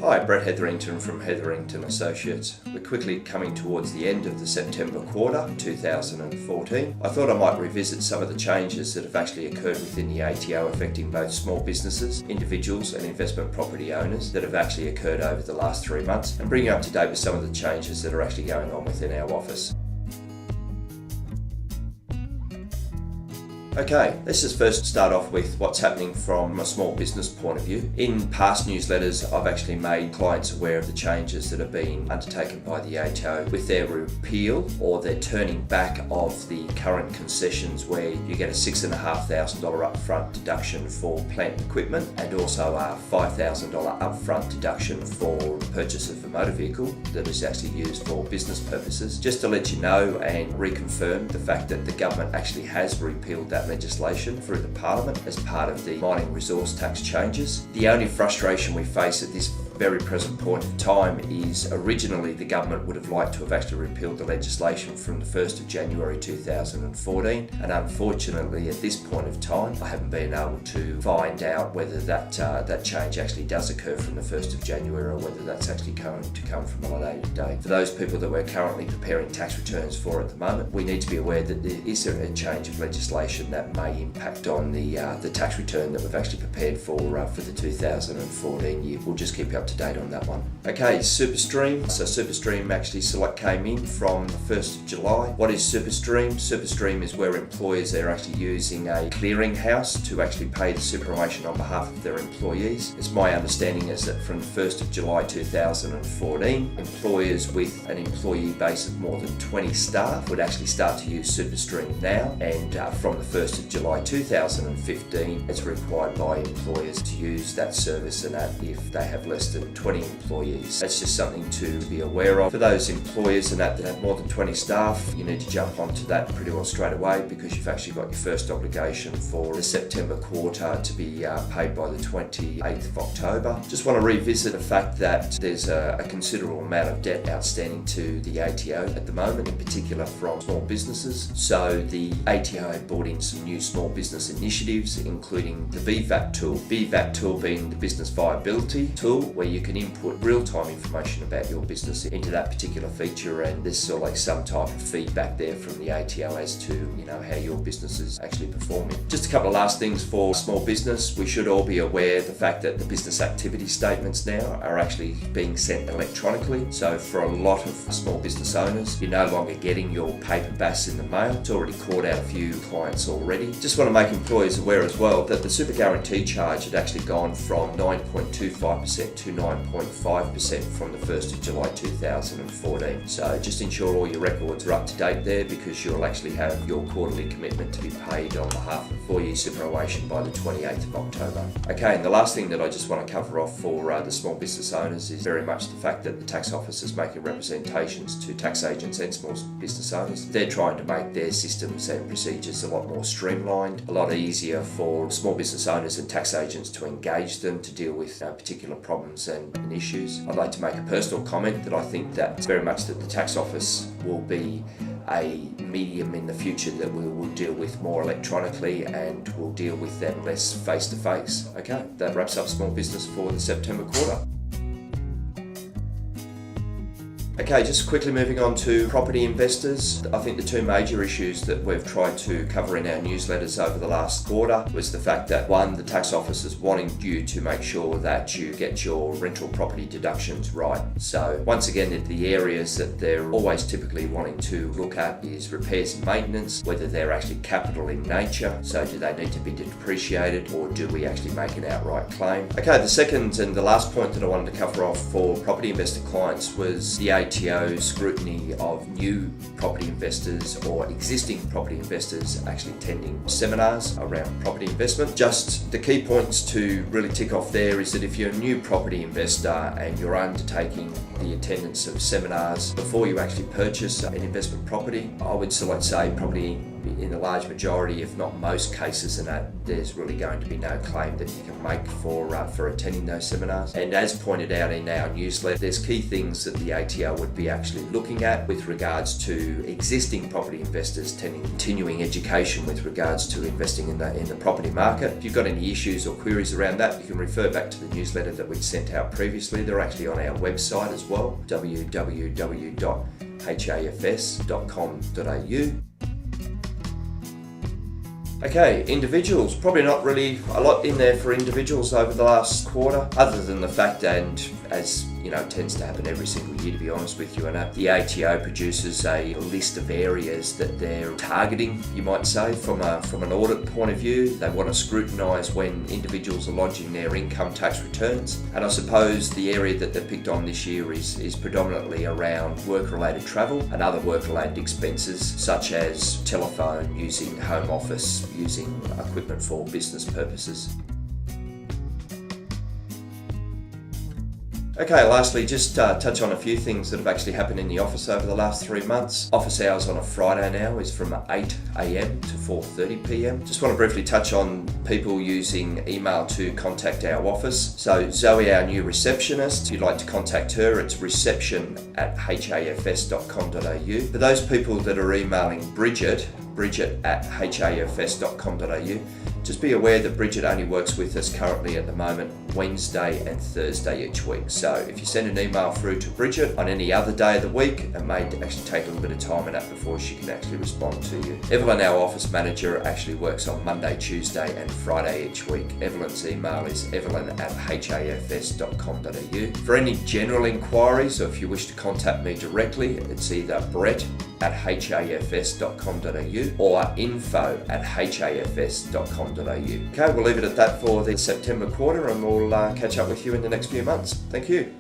Hi, Brett Hetherington from Hetherington Associates. We're quickly coming towards the end of the September quarter 2014. I thought I might revisit some of the changes that have actually occurred within the ATO affecting both small businesses, individuals and investment property owners that have actually occurred over the last 3 months and bring you up to date with some of the changes that are actually going on within our office. Okay, let's just first start off with what's happening from a small business point of view. In past newsletters, I've actually made clients aware of the changes that have been undertaken by the ATO with their repeal or their turning back of the current concessions where you get a $6,500 upfront deduction for plant and equipment and also a $5,000 upfront deduction for purchase of a motor vehicle that is actually used for business purposes. Just to let you know and reconfirm the fact that the government actually has repealed that legislation through the Parliament as part of the mining resource tax changes. The only frustration we face at this very present point of time is originally the government would have liked to have actually repealed the legislation from the 1st of January 2014, and unfortunately at this point of time I haven't been able to find out whether that change actually does occur from the 1st of January or whether that's actually going to come from a later date. For those people that we're currently preparing tax returns for at the moment, we need to be aware that there is a change of legislation that may impact on the tax return that we've actually prepared for the 2014 year. We'll just keep you up to date on that one. Okay, SuperStream. So SuperStream actually came in from the 1st of July. What is SuperStream? SuperStream is where employers are actually using a clearinghouse to actually pay the superannuation on behalf of their employees. It's my understanding is that from the 1st of July 2014, employers with an employee base of more than 20 staff would actually start to use SuperStream now, and from the 1st of July 2015, it's required by employers to use that service and that if they have less than 20 employees. That's just something to be aware of. For those employers and that have more than 20 staff, you need to jump onto that pretty well straight away because you've actually got your first obligation for the September quarter to be paid by the 28th of October. Just want to revisit the fact that there's a considerable amount of debt outstanding to the ATO at the moment, in particular from small businesses. So the ATO had brought in some new small business initiatives, including the BVAT tool. BVAT tool being the business viability tool, where you can input real-time information about your business into that particular feature, and there's sort of like some type of feedback there from the ATO as to how your business is actually performing. Just a couple of last things for small business. We should all be aware of the fact that the business activity statements now are actually being sent electronically. So for a lot of small business owners, you're no longer getting your paper BAS in the mail. It's already caught out a few clients already. Just want to make employers aware as well that the super guarantee charge had actually gone from 9.25% to 9.5% from the 1st of July 2014. So just ensure all your records are up to date there because you'll actually have your quarterly commitment to be paid on behalf of 4-year superannuation by the 28th of October. Okay, and the last thing that I just want to cover off for the small business owners is very much the fact that the tax office is making representations to tax agents and small business owners. They're trying to make their systems and procedures a lot more streamlined, a lot easier for small business owners and tax agents to engage them to deal with particular problems and issues. I'd like to make a personal comment that I think that very much that the tax office will be a medium in the future that we will deal with more electronically and we'll deal with them less face to face. Okay, that wraps up small business for the September quarter. Okay, just quickly moving on to property investors. I think the two major issues that we've tried to cover in our newsletters over the last quarter was the fact that one, the tax office is wanting you to make sure that you get your rental property deductions right. So once again, the areas that they're always typically wanting to look at is repairs and maintenance, whether they're actually capital in nature. So do they need to be depreciated or do we actually make an outright claim? Okay, the second and the last point that I wanted to cover off for property investor clients was the ATO scrutiny of new property investors or existing property investors actually attending seminars around property investment. Just the key points to really tick off there is that if you're a new property investor and you're undertaking the attendance of seminars before you actually purchase an investment property, I would say probably in the large majority, if not most cases, and that there's really going to be no claim that you can make for attending those seminars. And as pointed out in our newsletter, there's key things that the ATO would be actually looking at with regards to existing property investors continuing education with regards to investing in the property market. If you've got any issues or queries around that, you can refer back to the newsletter that we sent out previously. They're actually on our website as well, www.hafs.com.au. Okay, individuals, probably not really a lot in there for individuals over the last quarter, other than the fact, and as you know, tends to happen every single year, to be honest with you, and the ATO produces a list of areas that they're targeting, you might say, from an audit point of view. They want to scrutinise when individuals are lodging their income tax returns, and I suppose the area that they've picked on this year is predominantly around work-related travel and other work-related expenses, such as telephone, using home office, using equipment for business purposes. Okay, lastly, just touch on a few things that have actually happened in the office over the last 3 months. Office hours on a Friday now is from 8 a.m. to 4:30 p.m. Just want to briefly touch on people using email to contact our office. So Zoe, our new receptionist, if you'd like to contact her, it's reception@hafs.com.au. For those people that are emailing Bridget at hafs.com.au, just be aware that Bridget only works with us currently at the moment Wednesday and Thursday each week. So if you send an email through to Bridget on any other day of the week, it may actually take a little bit of time in that before she can actually respond to you. Evelyn, our office manager, actually works on Monday, Tuesday and Friday each week. Evelyn's email is evelyn@hafs.com.au. For any general inquiries, or if you wish to contact me directly, it's either brett@hafs.com.au or info@hafs.com.au. Okay, we'll leave it at that for the September quarter, and we'll catch up with you in the next few months. Thank you.